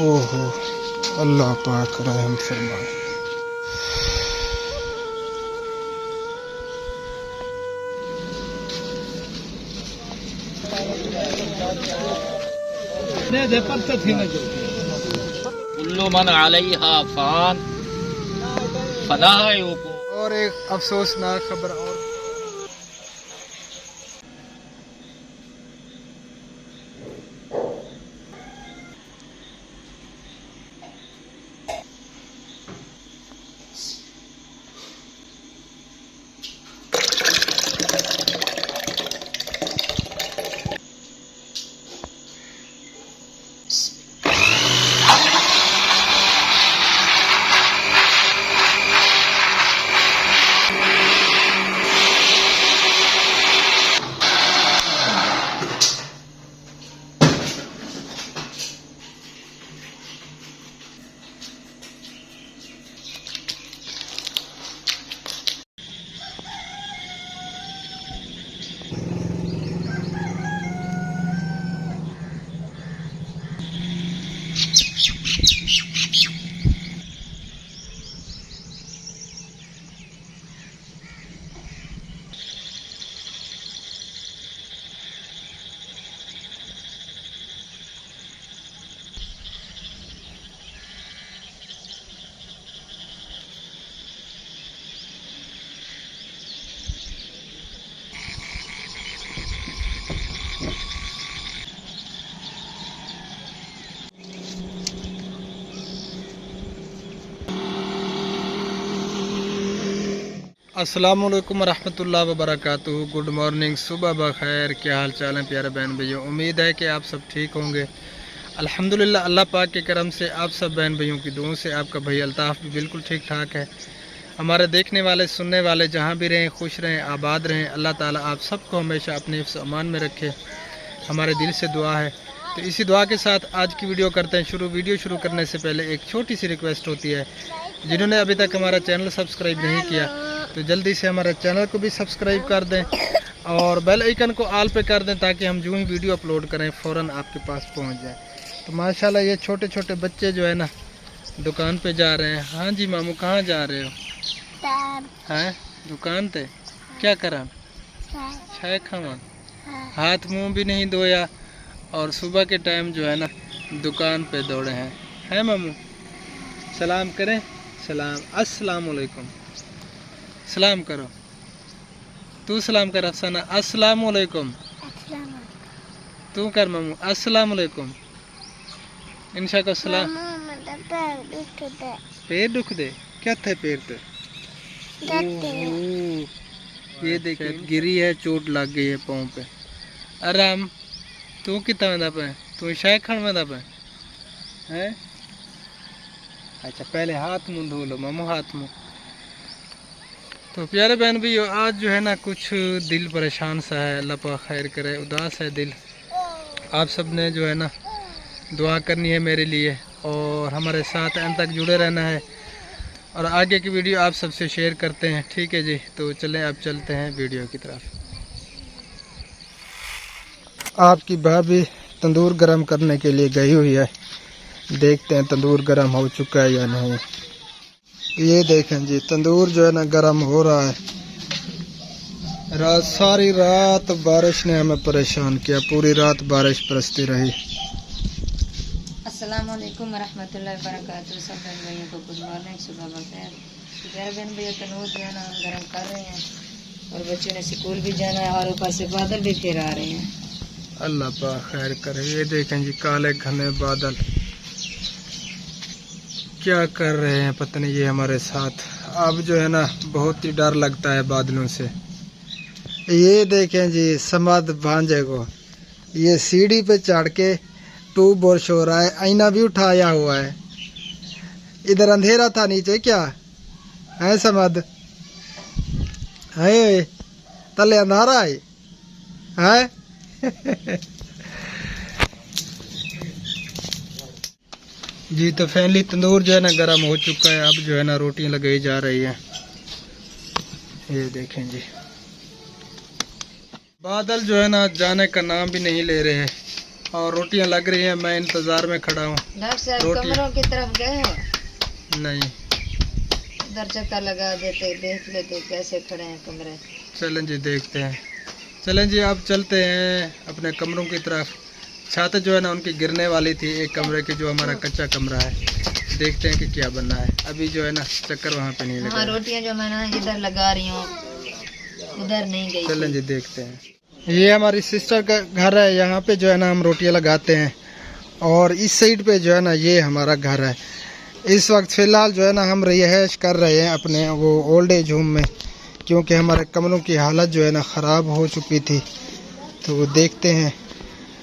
ओहो, अल्लाह पाक रहम फरमाए। कुल्लु मन अलैहा फान फनाए। और एक अफसोसनाक खबर और अस्सलामुअलैकुम रहमतुल्लाहि व बरकातुहू। गुड मॉर्निंग, सुबह बखैर। क्या हाल चाल है प्यारे बहन भैया? उम्मीद है कि आप सब ठीक होंगे। अल्हम्दुलिल्लाह, अल्लाह पाक के करम से आप सब बहन भाइयों की दुआओं से आपका भाई अल्ताफ़ भी बिल्कुल ठीक ठाक है। हमारे देखने वाले सुनने वाले जहाँ भी रहें, खुश रहें, आबाद रहें। अल्लाह ताला आप सबको हमेशा अपने हिफ्ज़ अमान में रखे, हमारे दिल से दुआ है। तो इसी दुआ के साथ आज की वीडियो करते हैं शुरू। वीडियो शुरू करने से पहले एक छोटी सी रिक्वेस्ट होती है, जिन्होंने अभी तक हमारा चैनल सब्सक्राइब नहीं किया तो जल्दी से हमारे चैनल को भी सब्सक्राइब कर दें और बेल आइकन को ऑल पे कर दें, ताकि हम जो ही वीडियो अपलोड करें फ़ौरन आपके पास पहुंच जाए। तो माशाल्लाह ये छोटे छोटे बच्चे जो है ना दुकान पे जा रहे हैं। हाँ जी मामू, कहाँ जा रहे हो? हैं दुकान पे? क्या करा? चाय खावा? हाथ मुंह भी नहीं धोया और सुबह के टाइम जो है ना दुकान पे दौड़े हैं मामू? सलाम करें। सलाम, अस्सलाम वालेकुम। सलाम करो, तू सलाम कर अफसाना। अस्सलाम वालेकुम। तू कर मामू, अस्सलाम वालेकुम। इंशा को सलाम। पैर दुख दे? क्या थे पैर पे? ये देखिए गिरी है, चोट लग गई है पाँव पे। आराम। तू कितना में पे? तू शायद खड़ में पे है? अच्छा, पहले हाथ मुंह धो लो मामू, हाथ मुंह। तो प्यारे बहन भैया, आज जो है ना कुछ दिल परेशान सा है, अल्लाह पाक खैर करे। उदास है दिल। आप सब ने जो है ना दुआ करनी है मेरे लिए और हमारे साथ अंत तक जुड़े रहना है और आगे की वीडियो आप सबसे शेयर करते हैं, ठीक है जी? तो चलें अब चलते हैं वीडियो की तरफ। आपकी भाभी तंदूर गरम करने के लिए गई हुई है, देखते हैं तंदूर गरम हो चुका है या नहीं। ये देखें जी, तंदूर जो है ना गरम हो रहा है। सारी रात बारिश ने हमें परेशान किया, पूरी रात बारिश बरसती रही। अस्सलाम वालेकुम रहमतुल्लाहि व बरकातुहू। सब बहन भाइयों को गुड मॉर्निंग, सुबह बखैर। प्यारे बहन भैया, तंदूर जो है ना हम गर्म कर रहे हैं और बच्चों ने स्कूल भी जाना है और ऊपर से बादल भी फिर आ रहे हैं। अल्लाह पाक खैर करे। ये देखें जी, काले घने बादल क्या कर रहे हैं पता नहीं ये हमारे साथ। अब जो है ना बहुत ही डर लगता है बादलों से। ये देखें जी, समाद भांजे को ये सीढ़ी पे चढ़ के ट्यूब वॉश हो रहा है, आईना भी उठाया हुआ है। इधर अंधेरा था नीचे, क्या है समाद? है तले अंधारा है? जी तो फैमिली, तंदूर जो है ना गर्म हो चुका है। अब जो है ना रोटियां लगाई जा रही है। ये देखें जी, बादल जो है ना जाने का नाम भी नहीं ले रहे हैं। और रोटियां लग रही हैं, मैं इंतज़ार में खड़ा हूँ। डॉक्टर साहब रोटी- कमरों की तरफ गए हैं? नहीं, उधर चक्कर लगा देते, देख लेते कैसे खड़े हैं कमरे। चलें जी देखते हैं। चलें जी अब चलते हैं अपने कमरों की तरफ। छत जो है ना उनकी गिरने वाली थी एक कमरे की, जो हमारा कच्चा कमरा है। देखते हैं कि क्या बनना है। अभी जो है ना चक्कर वहाँ पे नहीं हाँ, लगा। रोटियां जो मैं ना इधर लगा रही हूँ, उधर नहीं गई चलें थी। जी देखते हैं। ये हमारी सिस्टर का घर है, यहाँ पे जो है ना हम रोटियां लगाते हैं। और इस साइड पे जो है ना ये हमारा घर है। इस वक्त फ़िलहाल जो है ना हम रिहाइश कर रहे हैं अपने वो ओल्ड एज होम में, क्योंकि हमारे कमरों की हालत जो है ना ख़राब हो चुकी थी। तो वो देखते हैं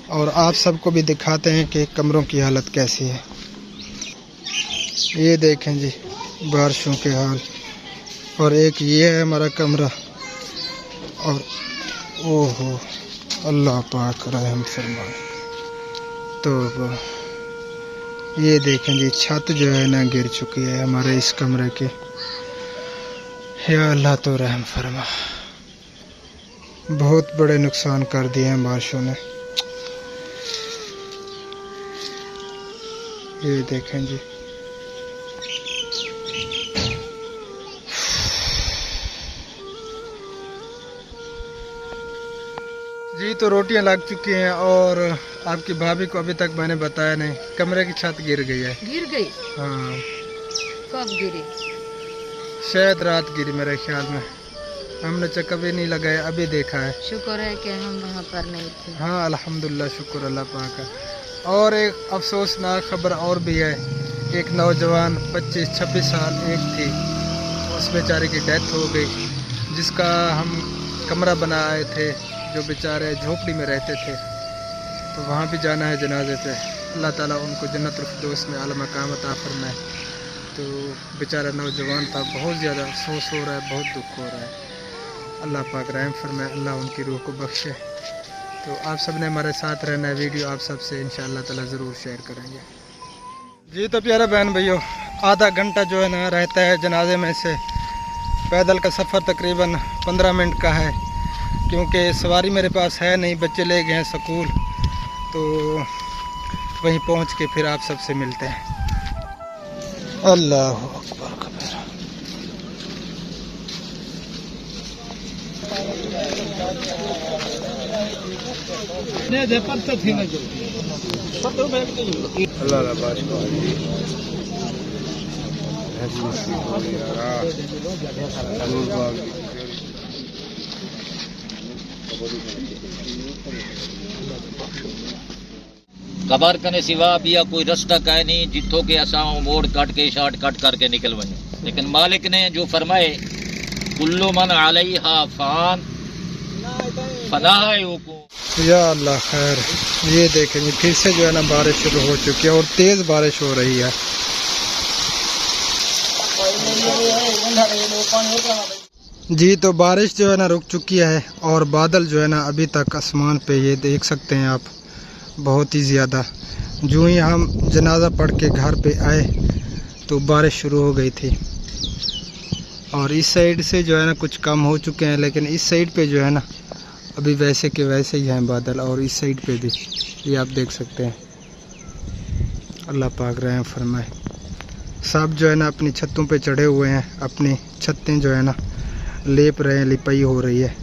और आप सबको भी दिखाते हैं कि कमरों की हालत कैसी है। ये देखें जी बारिशों के हाल। और एक ये है हमारा कमरा। और ओहो अल्लाह पाक रहम फरमाए। तो ये देखें जी छत जो है ना गिर चुकी है हमारे इस कमरे की। या अल्लाह तो रहम फरमा। बहुत बड़े नुकसान कर दिए हैं बारिशों ने। ये देखें जी। जी तो रोटियां लग चुकी हैं और आपकी भाभी को अभी तक मैंने बताया नहीं, कमरे की छत गिर गई है। गिर गई? हाँ कब गिरी? शायद रात गिरी मेरे ख्याल में। हमने चक्कर भी नहीं लगाया, अभी देखा है। शुक्र है कि हम वहाँ पर नहीं थे। हाँ अल्हम्दुलिल्लाह, शुक्र अल्लाह पाक का। और एक अफसोसनाक खबर और भी है। एक नौजवान 25-26 साल एक थी, उस बेचारे की डेथ हो गई, जिसका हम कमरा बना आए थे, जो बेचारे झोपड़ी में रहते थे। तो वहाँ भी जाना है जनाजे पे। अल्लाह ताला उनको जन्नतुल फिरदौस में आला मकाम अता फरमाए। तो बेचारा नौजवान था, बहुत ज़्यादा अफसोस हो रहा है, बहुत दुख हो रहा है। अल्लाह पाक रहम फरमाए, अल्लाह उनकी रूह को बख्शे। तो आप सब ने हमारे साथ रहना है। वीडियो आप सब से इंशाअल्लाह ताला ज़रूर शेयर करेंगे। जी तो प्यारे बहन भाइयों, आधा घंटा जो है ना रहता है जनाजे में से। पैदल का सफ़र तकरीबन 15 मिनट का है, क्योंकि सवारी मेरे पास है नहीं, बच्चे ले गए हैं स्कूल। तो वहीं पहुंच के फिर आप सबसे मिलते हैं। अल्लाह अकबर कबीर। कबर कने सिवा बिया कोई रास्ता काहे नहीं जिथों के असां मोड़ कट के शॉर्ट कट करके निकल वञूं। लेकिन मालिक ने जो फरमाए कुल्लु मन अलैहा फान फनाह। या अल्लाह खैर। ये देखेंगे फिर से जो है ना बारिश शुरू हो चुकी है और तेज़ बारिश हो रही है। जी तो बारिश जो है ना रुक चुकी है और बादल जो है ना अभी तक आसमान पे ये देख सकते हैं आप, बहुत ही ज़्यादा। जो ही हम जनाजा पढ़ के घर पे आए तो बारिश शुरू हो गई थी। और इस साइड से जो है ना कुछ कम हो चुके हैं, लेकिन इस साइड पे जो है ना अभी वैसे के वैसे ही हैं बादल। और इस साइड पे भी ये आप देख सकते हैं। अल्लाह पाक रहम फरमाए। सब जो है ना अपनी छतों पे चढ़े हुए हैं, अपनी छतें जो है ना लेप रहे हैं, लिपाई हो रही है।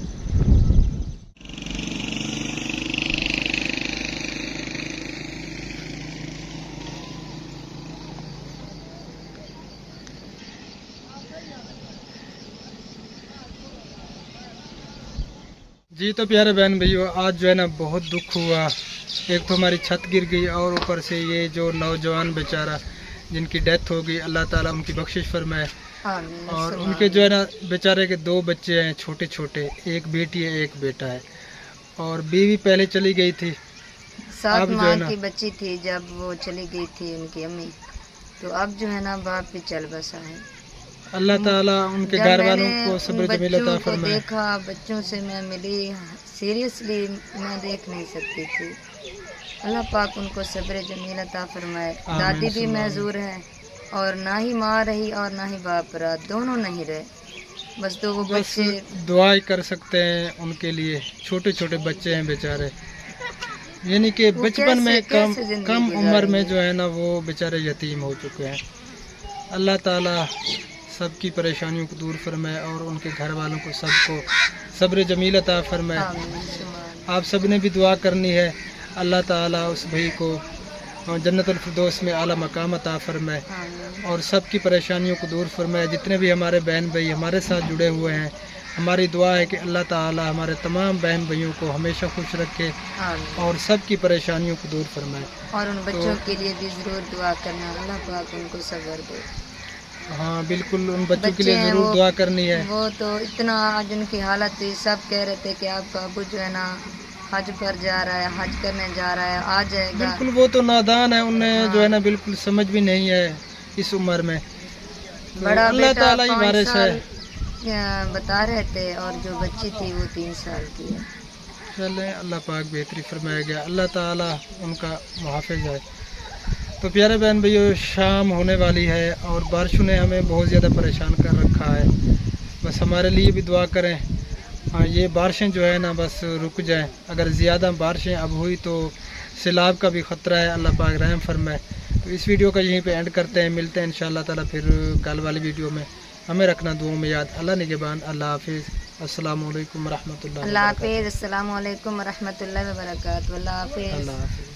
जी तो प्यारे बहन भैया, आज जो है ना बहुत दुख हुआ। एक तो हमारी छत गिर गई और ऊपर से ये जो नौजवान बेचारा जिनकी डेथ हो गई, अल्लाह ताला उनकी बख्शिश फरमाए। और उनके जो है ना बेचारे के 2 बच्चे हैं छोटे छोटे, एक बेटी है एक बेटा है। और बीवी पहले चली गई थी, 7 अब जो माह है ना- की बच्ची थी जब वो चली गई थी उनकी अम्मी। तो अब जो है ना बाप भी चल बसा है। अल्लाह ताला उनके जब घर वालों मैंने को सब्र उन जमील अता बच्चों को फरमाए। देखा, बच्चों से मैं मिली, सीरियसली मैं देख नहीं सकती थी। अल्लाह पाक उनको सब्र जमील अता फरमाए। आमीन, दादी भी सुभान महजूर है और ना ही माँ रही और ना ही बाप रहा, दोनों नहीं रहे। बस 2 वो बस बच्चे। दुआ ही कर सकते हैं उनके लिए, छोटे छोटे बच्चे हैं बेचारे। यानी कि वो बचपन में कैसे जिंदगी कम गुजारेंगे? उम्र में जो है ना वो बेचारे यतीम हो चुके हैं। अल्लाह ताला सबकी परेशानियों को दूर फरमाए और उनके घर वालों को सबको सब्र जमील अता फरमाए। आमीन सुभान। आप सब ने भी दुआ करनी है, अल्लाह ताला उस भाई को जन्नतुल फिरदौस में आला मकाम अता फरमाए आमीन और सबकी परेशानियों को दूर फरमाए। जितने भी हमारे बहन भाई हमारे साथ जुड़े हुए हैं, हमारी दुआ है कि अल्लाह ताला हमारे तमाम बहन भाइयों को हमेशा खुश रखे आमीन। और सबकी परेशानियों को दूर फरमाए। और उन बच्चों के लिए भी जरूर दुआ करना, अल्लाह पाक उनको सब्र दे। हाँ बिल्कुल, उन बच्चों के बच्चे लिए हैं ज़रूर वो- दुआ करनी है। वो तो इतना आज उनकी हालत थी, सब कह रहे थे कि आपका अबू जो है ना हज पर जा रहा है, हज करने जा रहा है, आ जाएगा। बिल्कुल वो तो नादान है, उन्हें हाँ। जो है ना बिल्कुल समझ भी नहीं है इस उम्र में। तो बड़ा अल्लाह बेटा ताला ही 5 वारिस है। साल बता रहे थे और जो बच्ची थी वो 3 साल की है। चले अल्लाह पाक बेहतरी फरमाया गया, अल्लाह ताला उनका मुहाफिज है। तो प्यारे बहन भैया, शाम होने वाली है और बारिशों ने हमें बहुत ज़्यादा परेशान कर रखा है। बस हमारे लिए भी दुआ करें। हाँ, ये बारिशें जो है ना बस रुक जाएं। अगर ज़्यादा बारिशें अब हुई तो सैलाब का भी ख़तरा है, अल्लाह पाक रहम फरमाए। तो इस वीडियो का यहीं पे एंड करते हैं, मिलते हैं इंशाअल्लाह ताला फिर कल वाली वीडियो में। हमें रखना दुआ में याद। अल्लाह निगहबान। अल्लाह हाफिज़। अस्सलामु अलैकुम रहमतुल्लाहि व अल्लाह बरकातहू। हाफिज़। अस्सलामु अलैकुम रहमतुल्लाहि व बरकातहू। अल्लाह हाफिज़। अल्लाह हाफिज़।